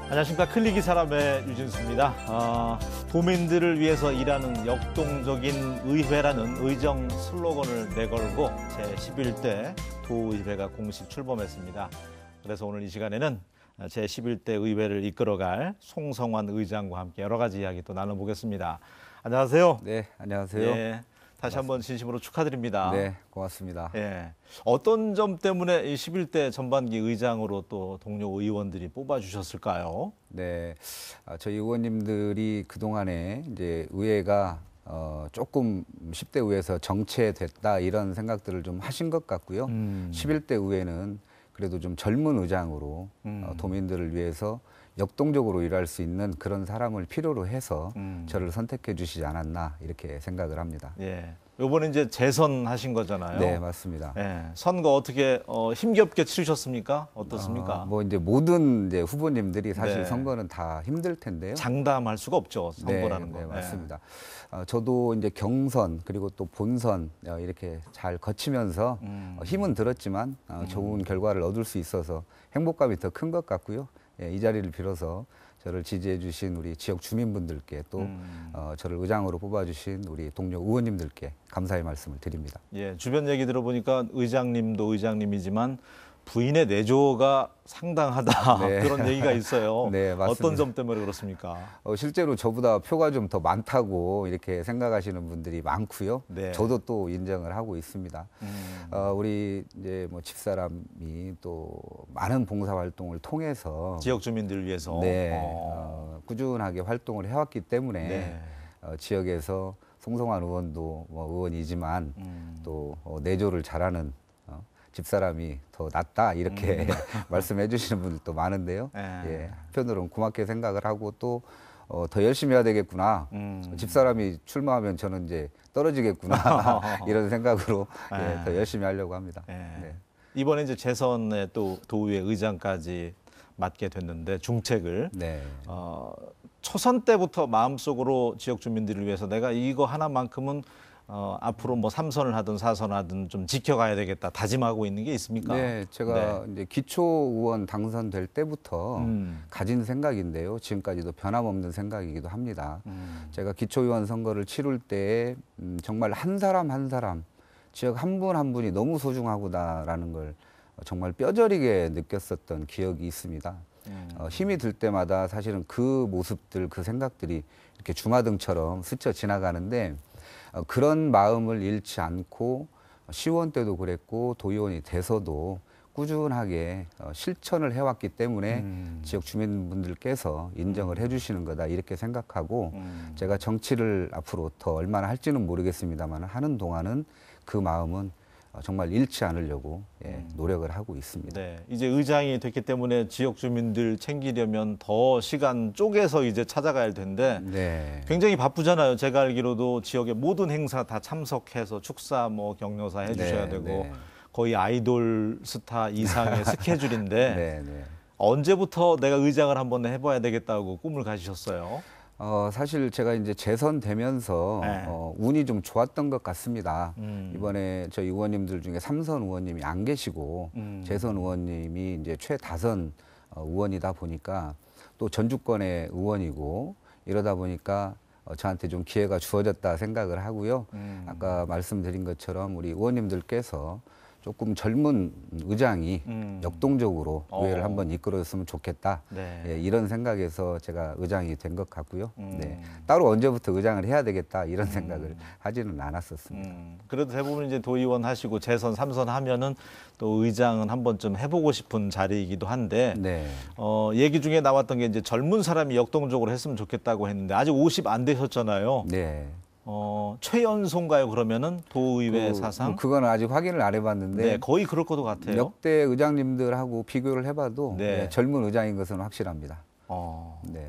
안녕하십니까. 클릭이 사람의 유진수입니다. 도민들을 위해서 일하는 역동적인 의회라는 의정 슬로건을 내걸고 제11대 도의회가 공식 출범했습니다. 그래서 오늘 이 시간에는 제11대 의회를 이끌어갈 송성환 의장과 함께 여러 가지 이야기 또 나눠보겠습니다. 안녕하세요. 네, 안녕하세요. 예, 다시 한번 진심으로 축하드립니다. 네, 고맙습니다. 예, 어떤 점 때문에 이 11대 전반기 의장으로 또 동료 의원들이 뽑아주셨을까요? 네, 저희 의원님들이 그동안에 이제 의회가 조금 10대 의회에서 정체됐다 이런 생각들을 좀 하신 것 같고요. 11대 의회는 그래도 좀 젊은 의장으로 도민들을 위해서 역동적으로 일할 수 있는 그런 사람을 필요로 해서 저를 선택해 주시지 않았나 이렇게 생각을 합니다. 예. 요번에 이제 재선하신 거잖아요. 네, 맞습니다. 예. 선거 어떻게 힘겹게 치르셨습니까? 어떻습니까? 뭐 이제 모든 이제 후보님들이 사실 네. 선거는 다 힘들 텐데요. 장담할 수가 없죠. 선거라는 거. 네, 맞습니다. 저도 이제 경선 그리고 또 본선 이렇게 잘 거치면서 힘은 들었지만 좋은 결과를 얻을 수 있어서 행복감이 더 큰 것 같고요. 예, 이 자리를 빌어서 저를 지지해 주신 우리 지역 주민분들께 또 저를 의장으로 뽑아주신 우리 동료 의원님들께 감사의 말씀을 드립니다. 예, 주변 얘기 들어보니까 의장님도 의장님이지만 부인의 내조가 상당하다. 네. 그런 얘기가 있어요. 네, 맞습니다. 어떤 점 때문에 그렇습니까? 실제로 저보다 표가 좀 더 많다고 이렇게 생각하시는 분들이 많고요. 네. 저도 또 인정을 하고 있습니다. 우리 이제 뭐 집사람이 또 많은 봉사 활동을 통해서 지역 주민들을 위해서. 네, 꾸준하게 활동을 해왔기 때문에 네. 지역에서 송성환 의원도 뭐 의원이지만 또 내조를 잘하는 집사람이 더 낫다 이렇게 말씀해 주시는 분들도 많은데요. 예, 한편으로는 고맙게 생각을 하고 또 더 열심히 해야 되겠구나. 집사람이 출마하면 저는 이제 떨어지겠구나 이런 생각으로 예, 더 열심히 하려고 합니다. 네. 이번에 이제 재선에 또 도의회 의장까지 맡게 됐는데 중책을 네. 초선 때부터 마음속으로 지역 주민들을 위해서 내가 이거 하나만큼은 앞으로 뭐 3선을 하든 4선을 하든 좀 지켜가야 되겠다 다짐하고 있는 게 있습니까? 네, 제가 이제 기초 의원 당선될 때부터 가진 생각인데요. 지금까지도 변함없는 생각이기도 합니다. 제가 기초 의원 선거를 치룰 때 정말 한 사람 한 사람 지역 한 분 한 분이 너무 소중하구나라는 걸 정말 뼈저리게 느꼈었던 기억이 있습니다. 힘이 들 때마다 사실은 그 모습들, 그 생각들이 이렇게 주마등처럼 스쳐 지나가는데 그런 마음을 잃지 않고 시의원 때도 그랬고 도의원이 돼서도 꾸준하게 실천을 해왔기 때문에 지역 주민분들께서 인정을 해주시는 거다 이렇게 생각하고 제가 정치를 앞으로 더 얼마나 할지는 모르겠습니다만 하는 동안은 그 마음은 정말 잃지 않으려고 노력을 하고 있습니다. 네, 이제 의장이 됐기 때문에 지역 주민들 챙기려면 더 시간 쪼개서 이제 찾아가야 할 텐데 네. 굉장히 바쁘잖아요. 제가 알기로도 지역의 모든 행사 다 참석해서 축사 뭐 격려사 해주셔야 네, 되고 네. 거의 아이돌 스타 이상의 스케줄인데 네, 네. 언제부터 내가 의장을 한번 해봐야 되겠다고 꿈을 가지셨어요? 사실 제가 이제 재선되면서 운이 좀 좋았던 것 같습니다. 이번에 저희 의원님들 중에 3선 의원님이 안 계시고 재선 의원님이 이제 최다선 의원이다 보니까 또 전주권의 의원이고 이러다 보니까 저한테 좀 기회가 주어졌다 생각을 하고요. 아까 말씀드린 것처럼 우리 의원님들께서 조금 젊은 의장이 역동적으로 의회를 한번 이끌어줬으면 좋겠다. 네. 예, 이런 생각에서 제가 의장이 된 것 같고요. 네. 따로 언제부터 의장을 해야 되겠다 이런 생각을 하지는 않았었습니다. 그래도 대부분 이제 도의원 하시고 재선 3선 하면은 또 의장은 한 번쯤 해보고 싶은 자리이기도 한데 네. 얘기 중에 나왔던 게 이제 젊은 사람이 역동적으로 했으면 좋겠다고 했는데 아직 50 안 되셨잖아요. 네. 최연소인가요? 그러면은 도의회 사상? 그거는 아직 확인을 안 해봤는데 네, 거의 그럴 것도 같아요. 역대 의장님들하고 비교를 해봐도 네. 젊은 의장인 것은 확실합니다. 네.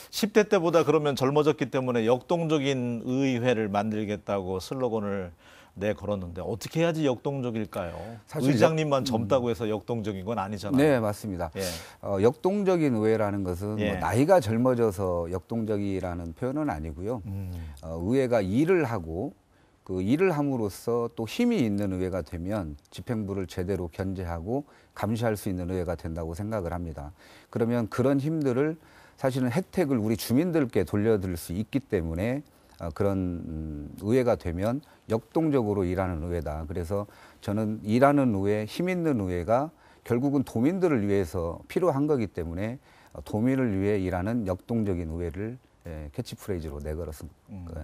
10대 때보다 그러면 젊어졌기 때문에 역동적인 의회를 만들겠다고 슬로건을 내걸었는데 어떻게 해야지 역동적일까요? 사실 의장님만 젊다고 해서 역동적인 건 아니잖아요. 네, 맞습니다. 예. 역동적인 의회라는 것은 예. 뭐 나이가 젊어져서 역동적이라는 표현은 아니고요. 의회가 일을 하고 그 일을 함으로써 또 힘이 있는 의회가 되면 집행부를 제대로 견제하고 감시할 수 있는 의회가 된다고 생각을 합니다. 그러면 그런 힘들을 사실은 혜택을 우리 주민들께 돌려드릴 수 있기 때문에 그런 의회가 되면 역동적으로 일하는 의회다. 그래서 저는 일하는 의회, 힘 있는 의회가 결국은 도민들을 위해서 필요한 거기 때문에 도민을 위해 일하는 역동적인 의회를 캐치프레이즈로 내걸었습니다.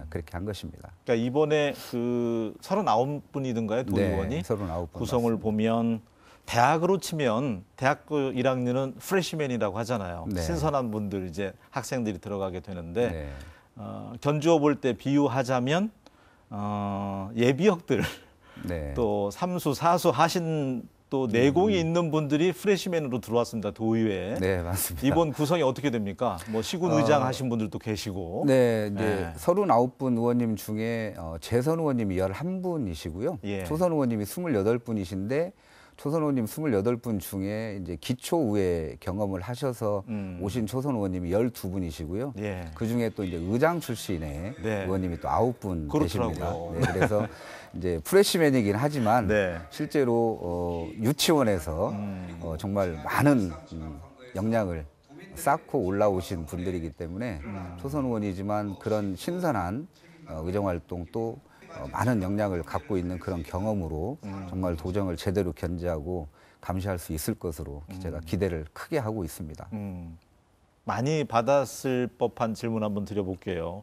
그렇게 한 것입니다. 그러니까 이번에 그 39분이든가요, 도의원이? 네, 39분 구성을 맞습니다. 보면 대학으로 치면 대학교 1학년은 프레시맨이라고 하잖아요. 네. 신선한 분들 이제 학생들이 들어가게 되는데 네. 견주어 볼 때 비유하자면 예비역들 네. 또 삼수, 사수 하신 또 내공이 있는 분들이 프레시맨으로 들어왔습니다. 도의회에. 네, 맞습니다. 이번 구성이 어떻게 됩니까? 뭐 시군 의장 하신 분들도 계시고. 네, 이제 네. 39분 의원님 중에 재선 의원님이 11분이시고요. 예. 초선 의원님이 28분이신데 초선 의원님 28분 중에 이제 기초의회 경험을 하셔서 오신 초선 의원님이 12분이시고요. 예. 그 중에 또 이제 의장 출신의 네. 의원님이 또 9분 계십니다. 그렇더라고요. 네, 그래서 이제 프레시맨이긴 하지만 네. 실제로 유치원에서 정말 많은 역량을 쌓고 올라오신 분들이기 때문에 초선 의원이지만 그런 신선한 의정 활동도 많은 역량을 갖고 있는 그런 경험으로 정말 도정을 제대로 견제하고 감시할 수 있을 것으로 제가 기대를 크게 하고 있습니다. 많이 받았을 법한 질문 한번 드려볼게요.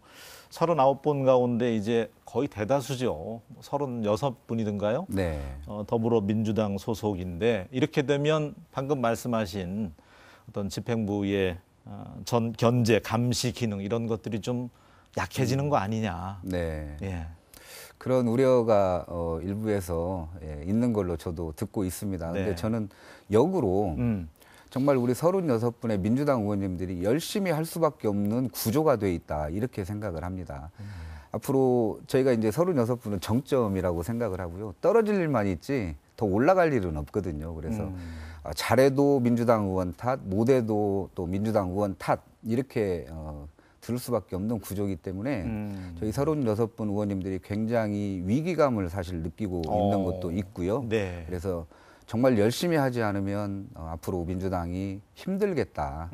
39분 가운데 이제 거의 대다수죠. 36분이든가요? 네. 더불어민주당 소속인데 이렇게 되면 방금 말씀하신 어떤 집행부의 견제, 감시 기능 이런 것들이 좀 약해지는 거 아니냐. 네. 예. 그런 우려가 일부에서 있는 걸로 저도 듣고 있습니다. 네. 근데 저는 역으로 정말 우리 36분의 민주당 의원님들이 열심히 할 수밖에 없는 구조가 돼 있다 이렇게 생각을 합니다. 앞으로 저희가 이제 36분은 정점이라고 생각을 하고요. 떨어질 일만 있지 더 올라갈 일은 없거든요. 그래서 잘해도 민주당 의원 탓, 못해도 또 민주당 의원 탓 이렇게 들을 수밖에 없는 구조이기 때문에 저희 36분 의원님들이 굉장히 위기감을 사실 느끼고 있는 것도 있고요. 네. 그래서 정말 열심히 하지 않으면 앞으로 민주당이 힘들겠다.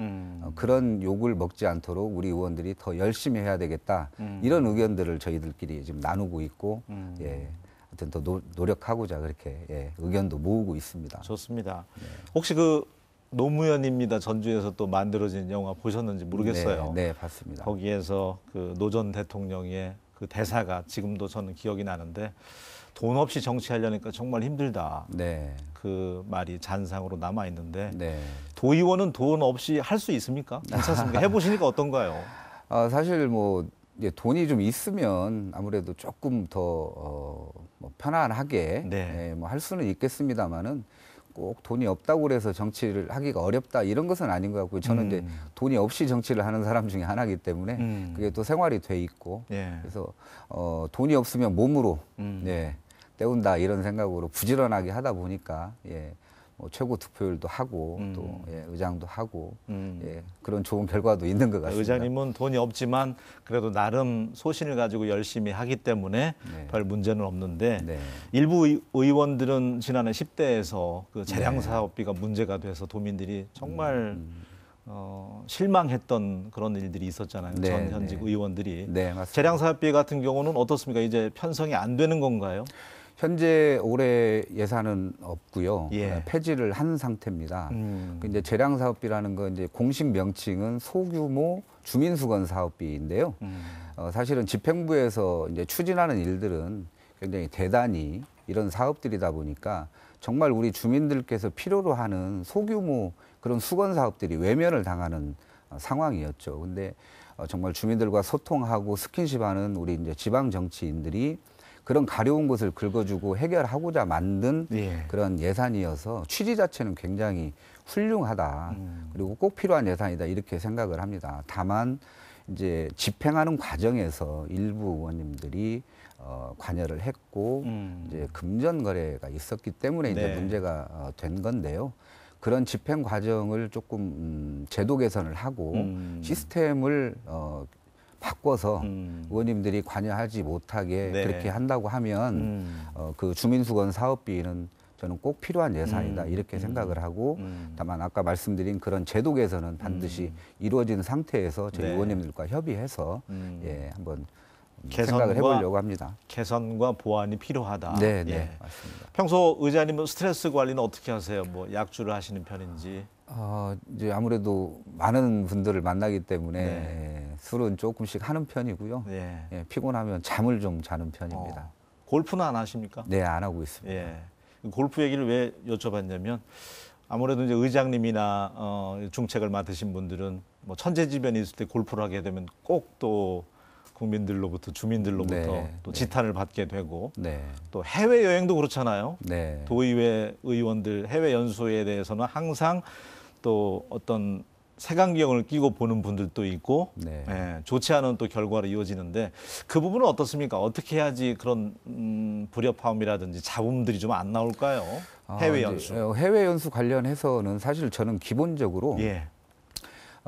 그런 욕을 먹지 않도록 우리 의원들이 더 열심히 해야 되겠다. 이런 의견들을 저희들끼리 지금 나누고 있고 예, 하여튼 더 노력하고자 그렇게 의견도 모으고 있습니다. 좋습니다. 네. 혹시 그 노무현입니다. 전주에서 또 만들어진 영화 보셨는지 모르겠어요. 네, 봤습니다. 거기에서 그 노 전 대통령의 그 대사가 지금도 저는 기억이 나는데 돈 없이 정치하려니까 정말 힘들다. 네. 그 말이 잔상으로 남아 있는데 네. 도의원은 돈 없이 할 수 있습니까? 괜찮습니까? 해보시니까 어떤가요? 사실 뭐 이제 돈이 좀 있으면 아무래도 조금 더 뭐 편안하게 네. 뭐 할 수는 있겠습니다만은 꼭 돈이 없다고 그래서 정치를 하기가 어렵다 이런 것은 아닌 것 같고요. 저는 이제 돈이 없이 정치를 하는 사람 중에 하나이기 때문에 그게 또 생활이 돼 있고 예. 그래서 돈이 없으면 몸으로 때운다 이런 생각으로 부지런하게 하다 보니까 뭐 최고 득표율도 하고 또 의장도 하고 그런 좋은 결과도 있는 것 같습니다. 의장님은 돈이 없지만 그래도 나름 소신을 가지고 열심히 하기 때문에 네. 별 문제는 없는데 네. 일부 의원들은 지난해 10대에서 그 재량 사업비가 문제가 돼서 도민들이 정말 실망했던 그런 일들이 있었잖아요. 네, 전 현직 네. 의원들이. 네, 맞습니다. 재량 사업비 같은 경우는 어떻습니까? 이제 편성이 안 되는 건가요? 현재 올해 예산은 없고요. 예. 폐지를 한 상태입니다. 그 이제 재량 사업비라는 건 이제 공식 명칭은 소규모 주민수건 사업비인데요. 사실은 집행부에서 이제 추진하는 일들은 굉장히 대단히 이런 사업들이다 보니까 정말 우리 주민들께서 필요로 하는 소규모 그런 수건 사업들이 외면을 당하는 상황이었죠. 근데 정말 주민들과 소통하고 스킨십하는 우리 이제 지방 정치인들이 그런 가려운 것을 긁어주고 해결하고자 만든 그런 예산이어서 취지 자체는 굉장히 훌륭하다. 그리고 꼭 필요한 예산이다. 이렇게 생각을 합니다. 다만 이제 집행하는 과정에서 일부 의원님들이 관여를 했고 이제 금전 거래가 있었기 때문에 이제 문제가 된 건데요. 그런 집행 과정을 조금 제도 개선을 하고 시스템을 바꿔서 의원님들이 관여하지 못하게 네. 그렇게 한다고 하면 그 주민수건 사업비는 저는 꼭 필요한 예산이다 이렇게 생각을 하고 다만 아까 말씀드린 그런 제도 개선은 반드시 이루어진 상태에서 저희 네. 의원님들과 협의해서 예, 한번 개선과, 생각을 해보려고 합니다. 개선과 보완이 필요하다. 네, 네, 예. 맞습니다. 평소 의장님은 스트레스 관리는 어떻게 하세요? 뭐 약주를 하시는 편인지? 이제 아무래도 많은 분들을 만나기 때문에 네. 예, 술은 조금씩 하는 편이고요. 예. 예, 피곤하면 잠을 좀 자는 편입니다. 골프는 안 하십니까? 네, 안 하고 있습니다. 예. 골프 얘기를 왜 여쭤봤냐면 아무래도 이제 의장님이나 중책을 맡으신 분들은 뭐 천재지변이 있을 때 골프를 하게 되면 꼭 또 국민들로부터 주민들로부터 네, 또 네. 지탄을 받게 되고 네, 또 해외 여행도 그렇잖아요. 네, 도의회 의원들 해외 연수에 대해서는 항상 또 어떤 색안경을 끼고 보는 분들도 있고 네. 예, 좋지 않은 또 결과로 이어지는데 그 부분은 어떻습니까? 어떻게 해야지 그런 불협화음이라든지 잡음들이 좀 안 나올까요? 해외 연수. 해외 연수 관련해서는 사실 저는 기본적으로 예.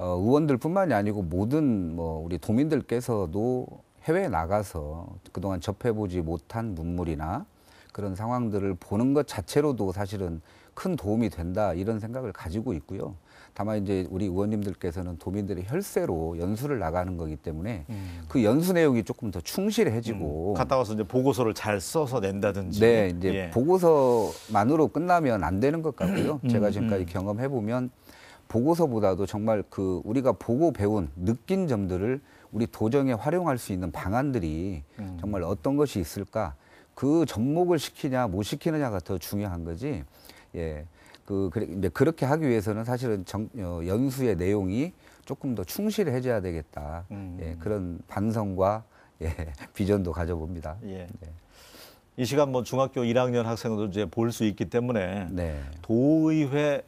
의원들뿐만이 아니고 모든 뭐 우리 도민들께서도 해외에 나가서 그동안 접해보지 못한 문물이나 그런 상황들을 보는 것 자체로도 사실은 큰 도움이 된다 이런 생각을 가지고 있고요. 다만 이제 우리 의원님들께서는 도민들의 혈세로 연수를 나가는 거기 때문에 그 연수 내용이 조금 더 충실해지고 갔다 와서 이제 보고서를 잘 써서 낸다든지. 네, 이제 예. 보고서만으로 끝나면 안 되는 것 같고요. 제가 지금까지 경험해 보면 보고서보다도 정말 그 우리가 보고 배운 느낀 점들을 우리 도정에 활용할 수 있는 방안들이 정말 어떤 것이 있을까? 그 접목을 시키냐 못 시키느냐가 더 중요한 거지. 예. 이제 그렇게 하기 위해서는 사실은 연수의 내용이 조금 더 충실해져야 되겠다. 예, 그런 반성과 예, 비전도 가져봅니다. 예. 네. 이 시간 뭐 중학교 1학년 학생도 이제 볼 수 있기 때문에 네. 도의회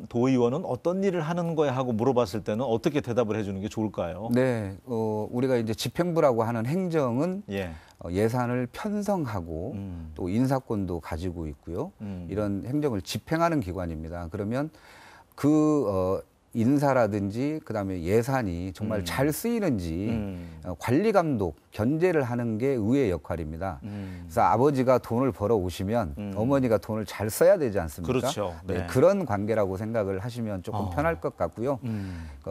도의원은 어떤 일을 하는 거야 하고 물어봤을 때는 어떻게 대답을 해주는 게 좋을까요? 네, 우리가 이제 집행부라고 하는 행정은 예. 예산을 편성하고 또 인사권도 가지고 있고요. 이런 행정을 집행하는 기관입니다. 그러면 인사라든지 그다음에 예산이 정말 잘 쓰이는지 관리 감독, 견제를 하는 게 의회의 역할입니다. 그래서 아버지가 돈을 벌어 오시면 어머니가 돈을 잘 써야 되지 않습니까? 그렇죠. 네. 네, 그런 관계라고 생각을 하시면 조금 편할 것 같고요.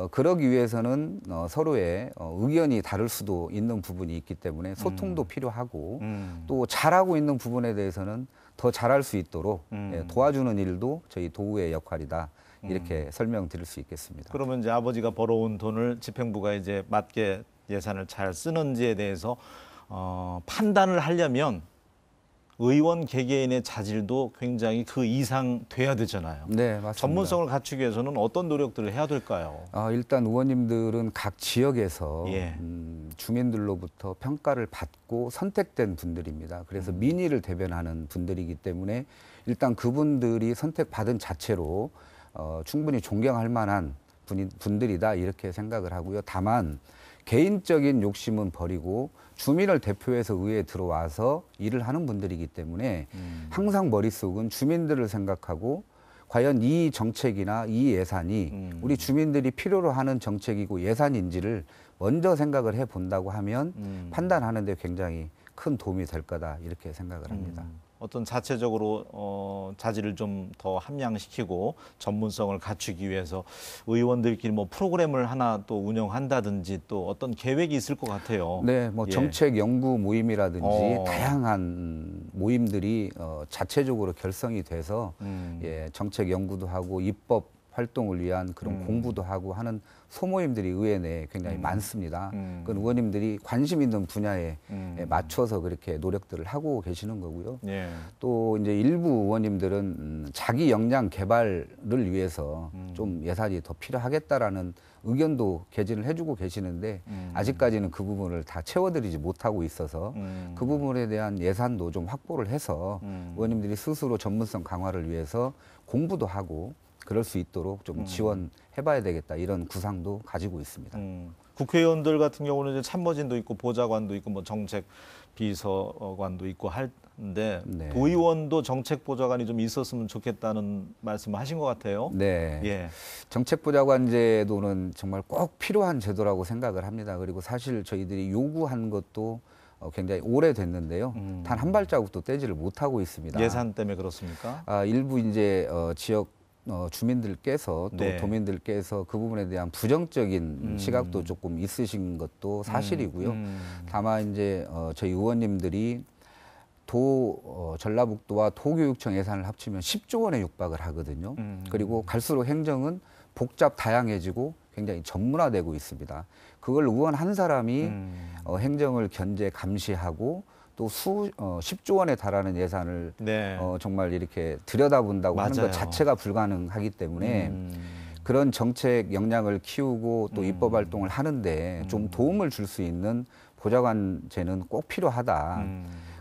그러기 위해서는 서로의 의견이 다를 수도 있는 부분이 있기 때문에 소통도 필요하고 또 잘하고 있는 부분에 대해서는 더 잘할 수 있도록 예, 도와주는 일도 저희 도의회의 역할이다. 이렇게 설명드릴 수 있겠습니다. 그러면 이제 아버지가 벌어온 돈을 집행부가 이제 맞게 예산을 잘 쓰는지에 대해서 판단을 하려면 의원 개개인의 자질도 굉장히 그 이상 돼야 되잖아요. 네, 맞습니다. 전문성을 갖추기 위해서는 어떤 노력들을 해야 될까요? 일단 의원님들은 각 지역에서 예. 주민들로부터 평가를 받고 선택된 분들입니다. 그래서 민의를 대변하는 분들이기 때문에 일단 그분들이 선택받은 자체로 충분히 존경할 만한 분들이다 이렇게 생각을 하고요. 다만 개인적인 욕심은 버리고 주민을 대표해서 의회에 들어와서 일을 하는 분들이기 때문에 항상 머릿속은 주민들을 생각하고 과연 이 정책이나 이 예산이 우리 주민들이 필요로 하는 정책이고 예산인지를 먼저 생각을 해본다고 하면 판단하는 데 굉장히 큰 도움이 될 거다 이렇게 생각을 합니다. 어떤 자체적으로 자질을 좀 더 함양시키고 전문성을 갖추기 위해서 의원들끼리 뭐 프로그램을 하나 또 운영한다든지 또 어떤 계획이 있을 것 같아요. 네, 뭐 예. 정책 연구 모임이라든지 다양한 모임들이 자체적으로 결성이 돼서 예, 정책 연구도 하고 입법 활동을 위한 그런 공부도 하고 하는 소모임들이 의회 내에 굉장히 많습니다. 그건 의원님들이 관심 있는 분야에 맞춰서 그렇게 노력들을 하고 계시는 거고요. 예. 또 이제 일부 의원님들은 자기 역량 개발을 위해서 좀 예산이 더 필요하겠다라는 의견도 개진을 해주고 계시는데 아직까지는 그 부분을 다 채워드리지 못하고 있어서 그 부분에 대한 예산도 좀 확보를 해서 의원님들이 스스로 전문성 강화를 위해서 공부도 하고 그럴 수 있도록 좀 지원해봐야 되겠다 이런 구상도 가지고 있습니다. 국회의원들 같은 경우는 이제 참모진도 있고 보좌관도 있고 뭐 정책 비서관도 있고 하셨는데 네. 도의원도 정책보좌관이 좀 있었으면 좋겠다는 말씀을 하신 것 같아요. 네. 예. 정책보좌관 제도는 정말 꼭 필요한 제도라고 생각을 합니다. 그리고 사실 저희들이 요구한 것도 굉장히 오래됐는데요. 단 한 발자국도 떼지를 못하고 있습니다. 예산 때문에 그렇습니까? 일부 이제 지역 주민들께서 또 네. 도민들께서 그 부분에 대한 부정적인 시각도 조금 있으신 것도 사실이고요. 다만 이제 저희 의원님들이 전라북도와 도교육청 예산을 합치면 10조 원에 육박을 하거든요. 그리고 갈수록 행정은 복잡 다양해지고 굉장히 전문화되고 있습니다. 그걸 의원 한 사람이 행정을 견제 감시하고 또 10조 원에 달하는 예산을 네. 정말 이렇게 들여다본다고 하는 것 자체가 불가능하기 때문에 그런 정책 역량을 키우고 또 입법 활동을 하는데 좀 도움을 줄 수 있는 보좌관제는 꼭 필요하다.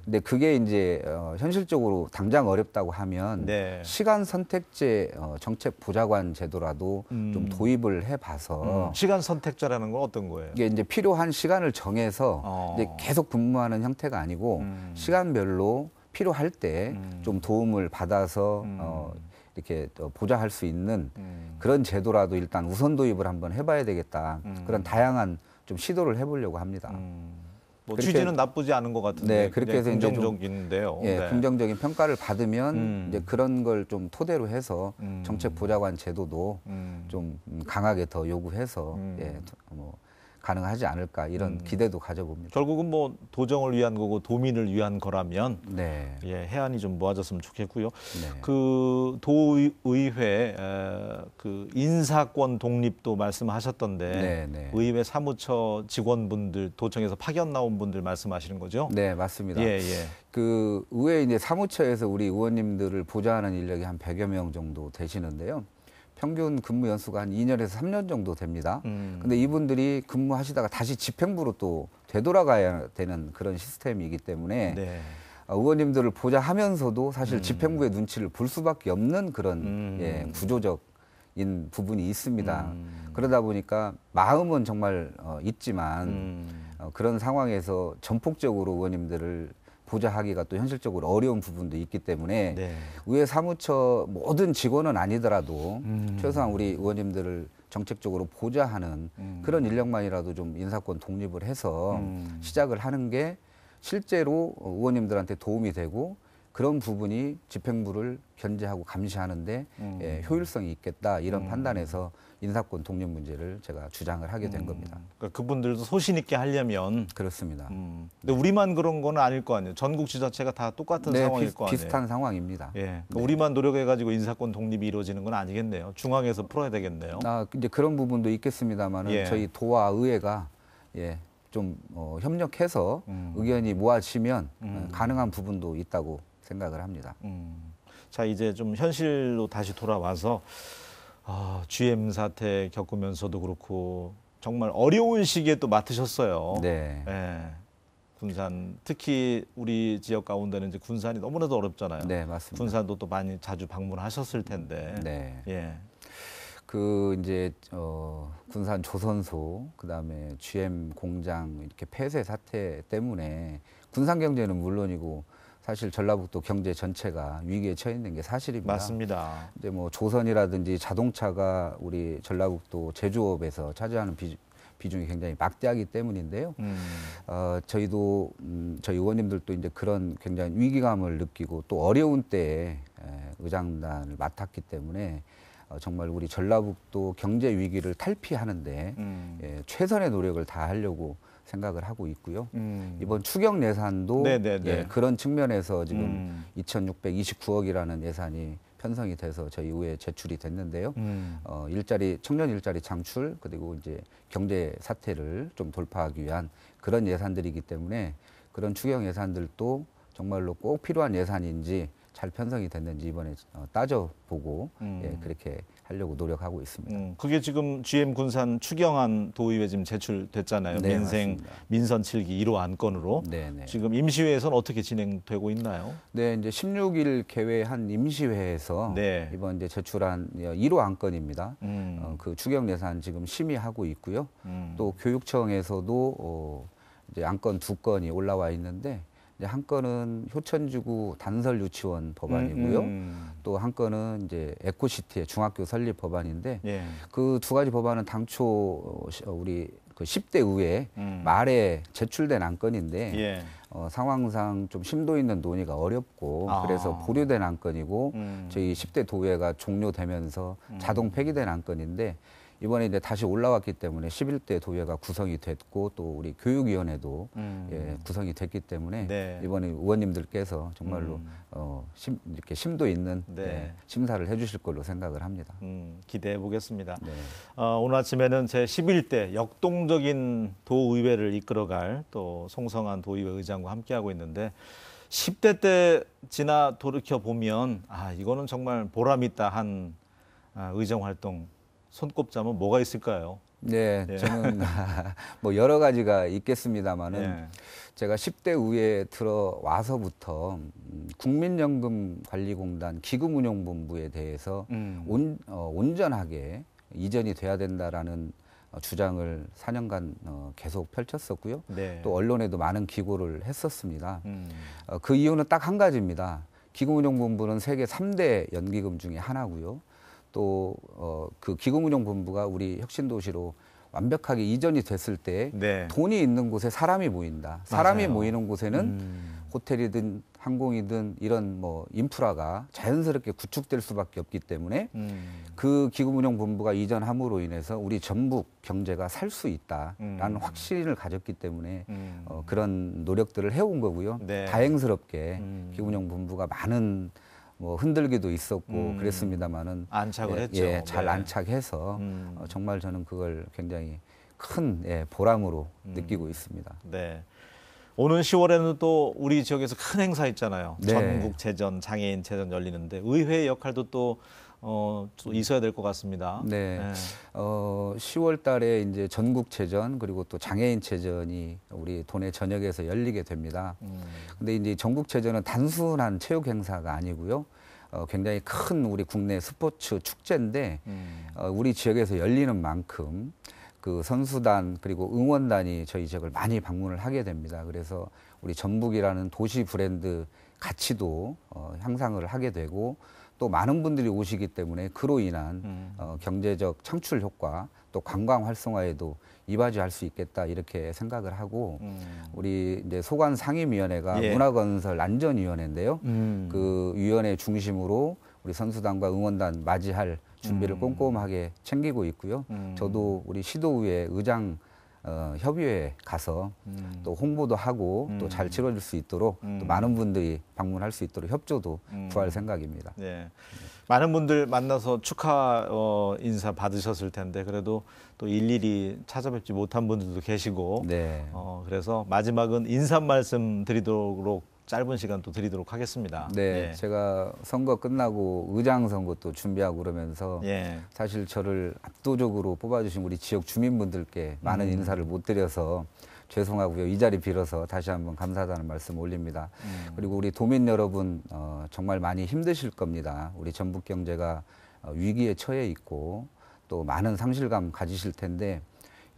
근데 그게 이제 현실적으로 당장 어렵다고 하면 네. 시간 선택제 정책 보좌관 제도라도 좀 도입을 해봐서 시간 선택제라는 건 어떤 거예요? 이게 이제 필요한 시간을 정해서 이제 계속 근무하는 형태가 아니고 시간별로 필요할 때 좀 도움을 받아서 이렇게 보좌할 수 있는 그런 제도라도 일단 우선 도입을 한번 해봐야 되겠다. 그런 다양한 좀 시도를 해보려고 합니다. 뭐 취지는 나쁘지 않은 것 같은데 네, 그렇게 해서 긍정적인데요. 예, 네. 긍정적인 평가를 받으면 이제 그런 걸 좀 토대로 해서 정책 보좌관 제도도 좀 강하게 더 요구해서 뭐 가능하지 않을까 이런 기대도 가져봅니다. 결국은 뭐 도정을 위한 거고 도민을 위한 거라면 네. 예, 해안이 좀 모아졌으면 좋겠고요. 네. 그 도의회 그 인사권 독립도 말씀하셨던데 네, 네. 의회 사무처 직원분들 도청에서 파견 나온 분들 말씀하시는 거죠? 네, 맞습니다. 예, 예. 그 의회 이제 사무처에서 우리 의원님들을 보좌하는 인력이 한 100여 명 정도 되시는데요. 평균 근무 연수가 한 2년에서 3년 정도 됩니다. 근데 이분들이 근무하시다가 다시 집행부로 또 되돌아가야 되는 그런 시스템이기 때문에 네. 의원님들을 보좌하면서도 사실 집행부의 눈치를 볼 수밖에 없는 그런 구조적인 부분이 있습니다. 그러다 보니까 마음은 정말 있지만 그런 상황에서 전폭적으로 의원님들을 보좌하기가 또 현실적으로 어려운 부분도 있기 때문에 네. 의회 사무처 모든 직원은 아니더라도 최소한 우리 의원님들을 정책적으로 보좌하는 그런 인력만이라도 좀 인사권 독립을 해서 시작을 하는 게 실제로 의원님들한테 도움이 되고 그런 부분이 집행부를 견제하고 감시하는데 효율성이 있겠다 이런 판단에서 인사권 독립 문제를 제가 주장을 하게 된 겁니다. 그러니까 그분들도 소신 있게 하려면 그렇습니다. 근데 우리만 그런 건 아닐 거 아니에요. 전국 지자체가 다 똑같은 상황일 거 아니에요. 비슷한 상황입니다. 예, 그러니까 우리만 노력해가지고 인사권 독립이 이루어지는 건 아니겠네요. 중앙에서 풀어야 되겠네요. 이제 그런 부분도 있겠습니다만은 저희 도와 의회가 좀 협력해서 의견이 모아지면 가능한 부분도 있다고 생각을 합니다. 자, 이제 좀 현실로 다시 돌아와서 GM 사태 겪으면서도 그렇고 정말 어려운 시기에 또 맡으셨어요. 네. 예. 군산 특히 우리 지역 가운데는 이제 군산이 너무나도 어렵잖아요. 네, 맞습니다. 군산도 또 많이 자주 방문하셨을 텐데. 네. 예. 그 이제 군산 조선소 그다음에 GM 공장 이렇게 폐쇄 사태 때문에 군산 경제는 물론이고 사실 전라북도 경제 전체가 위기에 처해 있는 게 사실입니다. 맞습니다. 이제 뭐 조선이라든지 자동차가 우리 전라북도 제조업에서 차지하는 비중이 굉장히 막대하기 때문인데요. 저희도 저희 의원님들도 이제 그런 굉장히 위기감을 느끼고 또 어려운 때에 의장단을 맡았기 때문에 정말 우리 전라북도 경제 위기를 탈피하는데 최선의 노력을 다하려고 생각을 하고 있고요. 이번 추경 예산도 그런 측면에서 지금 2,629억이라는 예산이 편성이 돼서 저희 의회에 제출이 됐는데요. 청년 일자리 창출 그리고 이제 경제 사태를 좀 돌파하기 위한 그런 예산들이기 때문에 그런 추경 예산들도 정말로 꼭 필요한 예산인지 잘 편성이 됐는지 이번에 따져보고 그렇게 하려고 노력하고 있습니다. 그게 지금 GM 군산 추경안 도의회 지금 제출됐잖아요. 네, 민선 7기 1호 안건으로. 네. 지금 임시회에서는 어떻게 진행되고 있나요? 네, 이제 16일 개회한 임시회에서 이번 이제 제출한 1호 안건입니다. 그 추경 예산 지금 심의하고 있고요. 또 교육청에서도 이제 안건 2건이 올라와 있는데 이제 한 건은 효천지구 단설 유치원 법안이고요. 또 한 건은 이제 에코시티의 중학교 설립 법안인데 예. 그 두 가지 법안은 당초 우리 그 10대 의회 말에 제출된 안건인데 예. 상황상 좀 심도 있는 논의가 어렵고 그래서 보류된 안건이고 저희 10대 도의회가 종료되면서 자동 폐기된 안건인데 이번에 이제 다시 올라왔기 때문에 11대 도의회가 구성이 됐고 또 우리 교육위원회도 예, 구성이 됐기 때문에 네. 이번에 의원님들께서 정말로 이렇게 심도 있는 네. 예, 심사를 해주실 걸로 생각을 합니다. 기대해 보겠습니다. 네. 오늘 아침에는 제 11대 역동적인 도의회를 이끌어갈 또 송성한 도의회 의장과 함께하고 있는데 10대 때 지나 돌이켜 보면 이거는 정말 보람 있다 한 의정 활동 손꼽자면 뭐가 있을까요? 네, 예. 저는 뭐 여러 가지가 있겠습니다만은 예. 제가 10대 의회에 들어와서부터 국민연금관리공단 기금운용본부에 대해서 온전하게 이전이 돼야 된다라는 주장을 4년간 계속 펼쳤었고요. 네. 또 언론에도 많은 기고를 했었습니다. 그 이유는 딱 한 가지입니다. 기금운용본부는 세계 3대 연기금 중에 하나고요. 또 그 기금운용본부가 우리 혁신도시로 완벽하게 이전이 됐을 때 네. 돈이 있는 곳에 사람이 모인다. 사람이 맞아요. 모이는 곳에는 호텔이든 항공이든 이런 뭐 인프라가 자연스럽게 구축될 수밖에 없기 때문에 그 기금운용본부가 이전함으로 인해서 우리 전북 경제가 살 수 있다라는 확신을 가졌기 때문에 그런 노력들을 해온 거고요. 네. 다행스럽게 기금운용본부가 많은 뭐 흔들기도 있었고 그랬습니다만은 안착을 했죠. 예, 잘 네. 안착해서 정말 저는 그걸 굉장히 큰 보람으로 느끼고 있습니다. 네. 오는 10월에는 또 우리 지역에서 큰 행사 있잖아요. 네. 전국체전, 장애인체전 열리는데 의회의 역할도 또 있어야 될 것 같습니다. 네. 10월 달에 이제 전국체전 그리고 또 장애인체전이 우리 도내 전역에서 열리게 됩니다. 근데 이제 전국체전은 단순한 체육 행사가 아니고요. 굉장히 큰 우리 국내 스포츠 축제인데 우리 지역에서 열리는 만큼 그 선수단 그리고 응원단이 저희 지역을 많이 방문을 하게 됩니다. 그래서 우리 전북이라는 도시 브랜드 가치도 향상을 하게 되고 또 많은 분들이 오시기 때문에 그로 인한 경제적 창출 효과 또 관광 활성화에도 이바지할 수 있겠다 이렇게 생각을 하고 우리 이제 소관 상임위원회가 예. 문화건설 안전위원회인데요. 그 위원회 중심으로 우리 선수단과 응원단 맞이할 준비를 꼼꼼하게 챙기고 있고요. 저도 우리 시도의회 의장 협의회에 가서 또 홍보도 하고 또 잘 치러질 수 있도록 또 많은 분들이 방문할 수 있도록 협조도 구할 생각입니다. 네. 많은 분들 만나서 축하 인사 받으셨을 텐데 그래도 또 일일이 찾아뵙지 못한 분들도 계시고 네. 그래서 마지막은 인사 말씀 드리도록 짧은 시간 또 드리도록 하겠습니다. 네, 예. 제가 선거 끝나고 의장 선거도 준비하고 그러면서 예. 사실 저를 압도적으로 뽑아주신 우리 지역 주민분들께 많은 인사를 못 드려서 죄송하고요. 이 자리 빌어서 다시 한번 감사하다는 말씀 올립니다. 그리고 우리 도민 여러분 정말 많이 힘드실 겁니다. 우리 전북 경제가 위기에 처해 있고 또 많은 상실감 가지실 텐데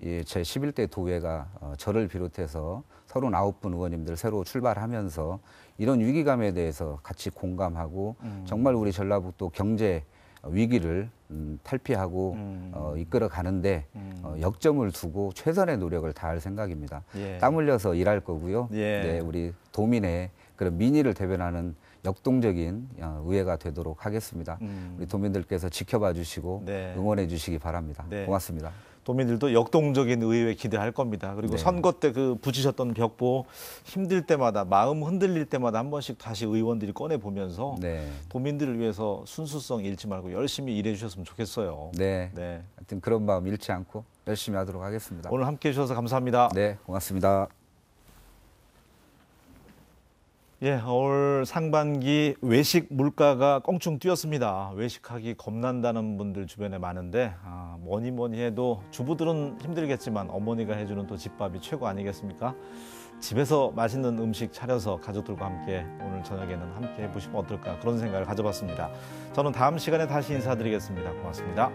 제 11대 도의회가 저를 비롯해서 39분 의원님들 새로 출발하면서 이런 위기감에 대해서 같이 공감하고 정말 우리 전라북도 경제 위기를 탈피하고 이끌어 가는데 역점을 두고 최선의 노력을 다할 생각입니다. 예. 땀 흘려서 일할 거고요. 예. 네, 우리 도민의 그런 민의를 대변하는 역동적인 의회가 되도록 하겠습니다. 우리 도민들께서 지켜봐 주시고 네. 응원해 주시기 바랍니다. 네. 고맙습니다. 도민들도 역동적인 의회 기대할 겁니다. 그리고 네. 선거 때 그 부딪혔던 벽보 힘들 때마다 마음 흔들릴 때마다 한 번씩 다시 의원들이 꺼내 보면서 네. 도민들을 위해서 순수성 잃지 말고 열심히 일해 주셨으면 좋겠어요. 네. 네. 하여튼 그런 마음 잃지 않고 열심히 하도록 하겠습니다. 오늘 함께 해주셔서 감사합니다. 네, 고맙습니다. 예, 올 상반기 외식 물가가 껑충 뛰었습니다. 외식하기 겁난다는 분들 주변에 많은데 뭐니 해도 주부들은 힘들겠지만 어머니가 해주는 또 집밥이 최고 아니겠습니까? 집에서 맛있는 음식 차려서 가족들과 함께 오늘 저녁에는 함께 해보시면 어떨까 그런 생각을 가져봤습니다. 저는 다음 시간에 다시 인사드리겠습니다. 고맙습니다.